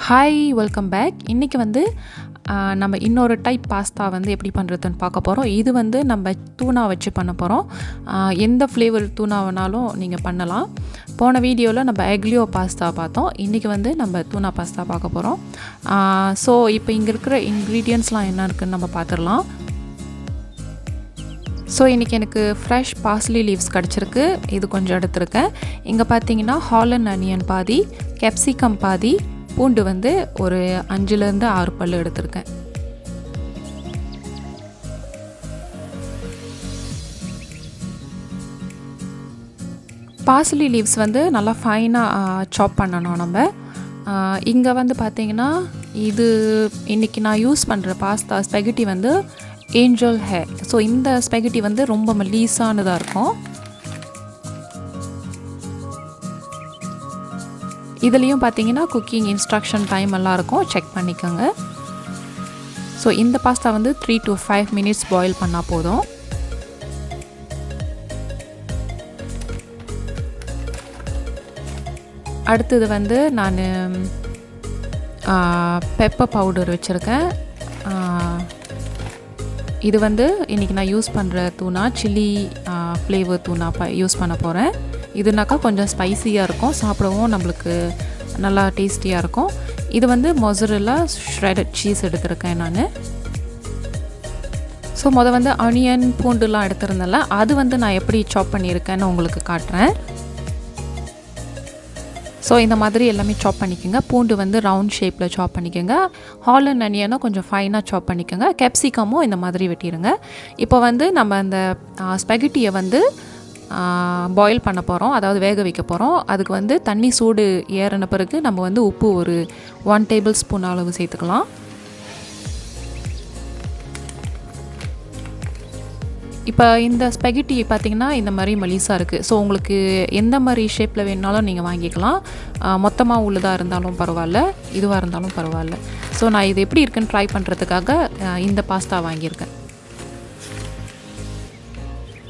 Hi welcome back. இன்றைக்கி வந்து நம்ம இன்னொரு டைப் பாஸ்தா வந்து எப்படி பண்ணுறதுன்னு பார்க்க போகிறோம். இது வந்து நம்ம தூணா வச்சு பண்ண போகிறோம். எந்த ஃப்ளேவர் தூணா வேணாலும் நீங்கள் பண்ணலாம். போன வீடியோவில் நம்ம எக்லியோ பாஸ்தா பார்த்தோம். இன்றைக்கி வந்து நம்ம தூணா பாஸ்தா பார்க்க போகிறோம். ஸோ இப்போ இங்கே இருக்கிற இன்க்ரீடியன்ட்ஸ்லாம் என்ன இருக்குதுன்னு நம்ம பார்த்துடலாம். ஸோ இன்றைக்கி எனக்கு ஃப்ரெஷ் பார்ஸ்லி லீவ்ஸ் கிடச்சிருக்கு. இது கொஞ்சம் எடுத்துருக்கேன். இங்கே பார்த்தீங்கன்னா ஹாலண்ட் அனியன் பாதி, கேப்சிகம் பாதி, பூண்டு வந்து ஒரு 5லேருந்து 6 பல் எடுத்திருக்கேன். பார்ஸ்லி லீவ்ஸ் வந்து நல்லா ஃபைனாக சாப் பண்ணணும் நம்ம. இங்கே வந்து பார்த்திங்கன்னா இது இன்றைக்கி நான் யூஸ் பண்ணுற பாஸ்தா ஸ்பெகட்டி வந்து ஏஞ்சல் ஹே. ஸோ இந்த ஸ்பெகட்டி வந்து ரொம்ப மெலீஸானதாக இருக்கும். இதுலேயும் பார்த்தீங்கன்னா குக்கிங் இன்ஸ்ட்ரக்ஷன் டைம் எல்லாம் இருக்கும், செக் பண்ணிக்கோங்க. ஸோ இந்த பாஸ்தா வந்து 3 to 5 மினிட்ஸ் பாயில் பண்ணால் போதும். அடுத்தது வந்து நான் பெப்பர் பவுடர் வச்சுருக்கேன். இது வந்து இன்றைக்கி நான் யூஸ் பண்ணுற தூணா சில்லி ஃப்ளேவர் தூணா யூஸ் பண்ண போகிறேன். இதுனாக்கா கொஞ்சம் ஸ்பைஸியாக இருக்கும், சாப்பிடவும் நம்மளுக்கு நல்லா டேஸ்டியாக இருக்கும். இது வந்து மொசரெல்லா ஷ்ரெடட் சீஸ் எடுத்திருக்கேன் நான். ஸோ வந்து ஆனியன் பூண்டுலாம் எடுத்திருந்தேன்ல, அது வந்து நான் எப்படி சாப் பண்ணியிருக்கேன்னு உங்களுக்கு காட்டுறேன். ஸோ இந்த மாதிரி எல்லாமே சாப் பண்ணிக்கோங்க. பூண்டு வந்து ரவுண்ட் ஷேப்பில் சாப் பண்ணிக்கோங்க. ஹாலண்ட் அனியனும் கொஞ்சம் ஃபைனாக சாப் பண்ணிக்கோங்க. கேப்சிகமும் இந்த மாதிரி வெட்டிடுங்க. இப்போ வந்து நம்ம அந்த ஸ்பெகட்டியை வந்து பாயில் பண்ண போகிறோம், அதாவது வேக வைக்க போகிறோம். அதுக்கு வந்து தண்ணி சூடு ஏறின பிறகு நம்ம வந்து உப்பு ஒரு 1 டேபிள் ஸ்பூன் அளவு சேர்த்துக்கலாம். இப்போ இந்த ஸ்பெகட்டி பார்த்திங்கன்னா இந்த மாதிரி மெலிசாக இருக்குது. ஸோ உங்களுக்கு எந்த மாதிரி ஷேப்பில் வேணுனாலும் நீங்கள் வாங்கிக்கலாம். மொத்தமாக உள்ளதாக இருந்தாலும் பரவாயில்ல, இதுவாக இருந்தாலும் பரவாயில்ல. ஸோ நான் இது எப்படி இருக்குன்னு ட்ரை பண்ணுறதுக்காக இந்த பாஸ்தா வாங்கியிருக்கேன்.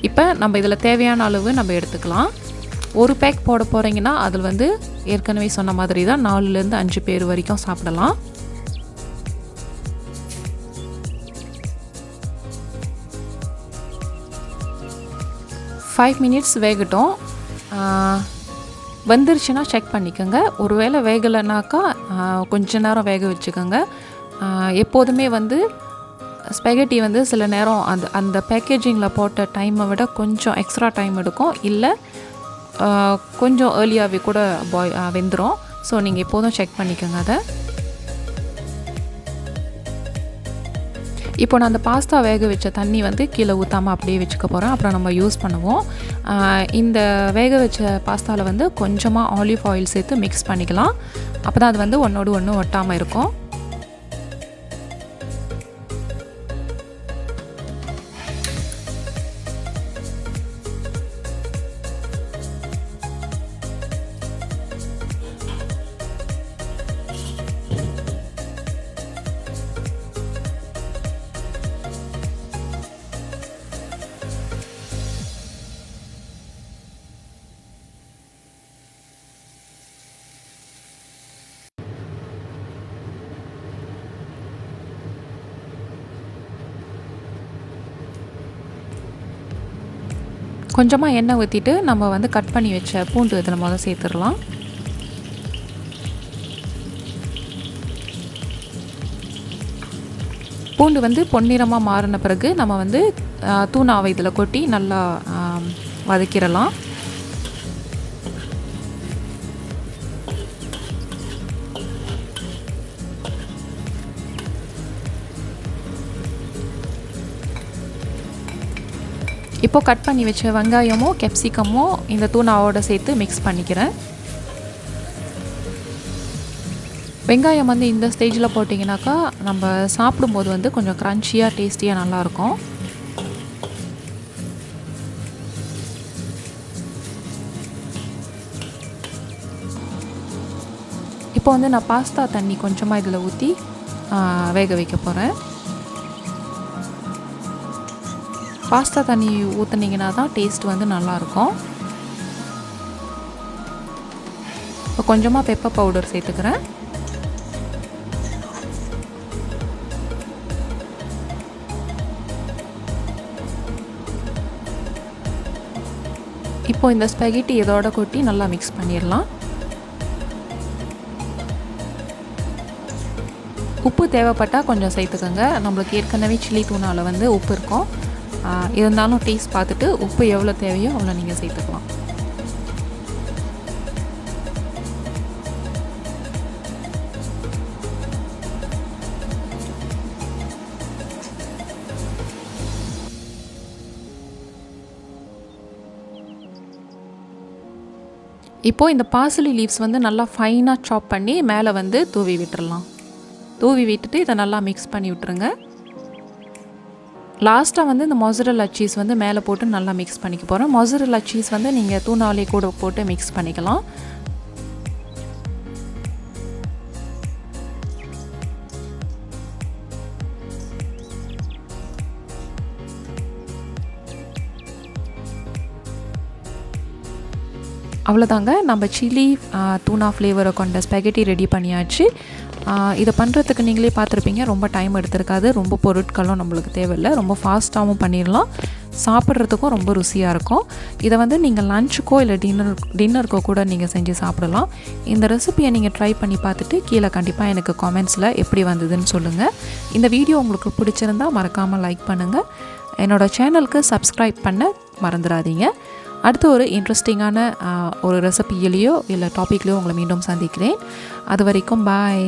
இப்போ நம்ம இதில் தேவையான அளவு நம்ம எடுத்துக்கலாம். ஒரு பேக் போட போகிறீங்கன்னா அதில் வந்து ஏற்கனவே சொன்ன மாதிரி தான் 4லேருந்து 5 பேர் வரைக்கும் சாப்பிடலாம். ஃபைவ் மினிட்ஸ் வேகட்டும். வந்துருச்சுன்னா செக் பண்ணிக்கோங்க. ஒரு வேளை வேகலைனாக்கா கொஞ்ச நேரம் வேக வச்சுக்கோங்க. எப்போதுமே வந்து ஸ்பெகட்டி வந்து சில நேரம் அந்த பேக்கேஜிங்கில் போட்ட டைமை விட கொஞ்சம் எக்ஸ்ட்ரா டைம் எடுக்கும், இல்லை கொஞ்சம் ஏர்லியாகவே கூட வெந்துடும். ஸோ நீங்கள் எப்போதும் செக் பண்ணிக்கோங்க அதை. இப்போ நான் அந்த பாஸ்தா வேக வச்ச தண்ணி வந்து கீழே ஊற்றாமல் அப்படியே வச்சுக்க போகிறேன். அப்புறம் நம்ம யூஸ் பண்ணுவோம். இந்த வேக வச்ச பாஸ்தாவில் வந்து கொஞ்சமாக ஆலிவ் ஆயில் சேர்த்து மிக்ஸ் பண்ணிக்கலாம். அப்போ தான் அது வந்து ஒன்றோடு ஒன்று ஒட்டாமல் இருக்கும். கொஞ்சமாக எண்ணெய் ஊற்றிட்டு நம்ம வந்து கட் பண்ணி வச்ச பூண்டு இதில் முதல்ல சேர்த்துடலாம். பூண்டு வந்து பொன்னிறமாக மாறின பிறகு நம்ம வந்து தூணாவை இதில் கொட்டி நல்லா வதக்கிடலாம். இப்போது கட் பண்ணி வச்ச வெங்காயமும் கேப்சிகமும் இந்த தூணாவோடு சேர்த்து மிக்ஸ் பண்ணிக்கிறேன். வெங்காயம் வந்து இந்த ஸ்டேஜில் போட்டிங்கனாக்கா நம்ம சாப்பிடும்போது வந்து கொஞ்சம் க்ரன்ச்சியாக டேஸ்டியாக நல்லாயிருக்கும். இப்போ வந்து நான் பாஸ்தா தண்ணி கொஞ்சமாக இதில் ஊற்றி வேக வைக்க போகிறேன். பாஸ்தா தண்ணி ஊற்றுனீங்கன்னா தான் டேஸ்ட் வந்து நல்லாயிருக்கும். இப்போ கொஞ்சமாக பெப்பர் பவுடர் சேர்த்துக்கிறேன். இப்போ இந்த ஸ்பெகட்டி இதோட கொட்டி நல்லா மிக்ஸ் பண்ணிடலாம். உப்பு தேவைப்பட்டால் கொஞ்சம் சேர்த்துக்கோங்க. நம்மளுக்கு ஏற்கனவே சில்லி தூணாவில் வந்து உப்பு இருக்கும். இருந்தாலும் டேஸ்ட் பார்த்துட்டு உப்பு எவ்வளோ தேவையோ அவ்வளோ நீங்கள் சேர்த்துக்கலாம். இப்போது இந்த பார்சலி லீவ்ஸ் வந்து நல்லா ஃபைனாக சாப் பண்ணி மேலே வந்து தூவி விட்டுறலாம். தூவி விட்டுட்டு இதை நல்லா மிக்ஸ் பண்ணி விட்டுருங்க. லாஸ்ட்டாக வந்து இந்த மொசரல்லா சீஸ் வந்து மேலே போட்டு நல்லா மிக்ஸ் பண்ணிக்க போகிறோம். மொசரல்லா சீஸ் வந்து நீங்கள் தூணாலே கூட போட்டு மிக்ஸ் பண்ணிக்கலாம். அவ்வளோதாங்க, நம்ம சில்லி தூனா ஃப்ளேவரை கொண்ட ஸ்பெகட்டி ரெடி பண்ணியாச்சு. இதை பண்ணுறதுக்கு நீங்களே பார்த்துருப்பீங்க, ரொம்ப டைம் எடுத்திருக்காது. ரொம்ப பொருட்களும் நம்மளுக்கு தேவையில்லை. ரொம்ப ஃபாஸ்ட்டாகவும் பண்ணிடலாம். சாப்பிட்றதுக்கும் ரொம்ப ருசியாக இருக்கும். இதை வந்து நீங்கள் லஞ்சுக்கோ இல்லை டின்னருக்கோ கூட நீங்கள் செஞ்சு சாப்பிடலாம். இந்த ரெசிபியை நீங்கள் ட்ரை பண்ணி பார்த்துட்டு கீழே கண்டிப்பாக எனக்கு காமெண்ட்ஸில் எப்படி வந்ததுன்னு சொல்லுங்கள். இந்த வீடியோ உங்களுக்கு பிடிச்சிருந்தால் மறக்காமல் லைக் பண்ணுங்கள். என்னோடய சேனலுக்கு சப்ஸ்கிரைப் பண்ண மறந்துடாதீங்க. அடுத்து ஒரு இன்ட்ரெஸ்டிங்கான ஒரு ரெசிபியிலையோ இல்லை டாப்பிக்லையோ உங்களை மீண்டும் சந்திக்கிறேன். அது வரைக்கும் பாய்.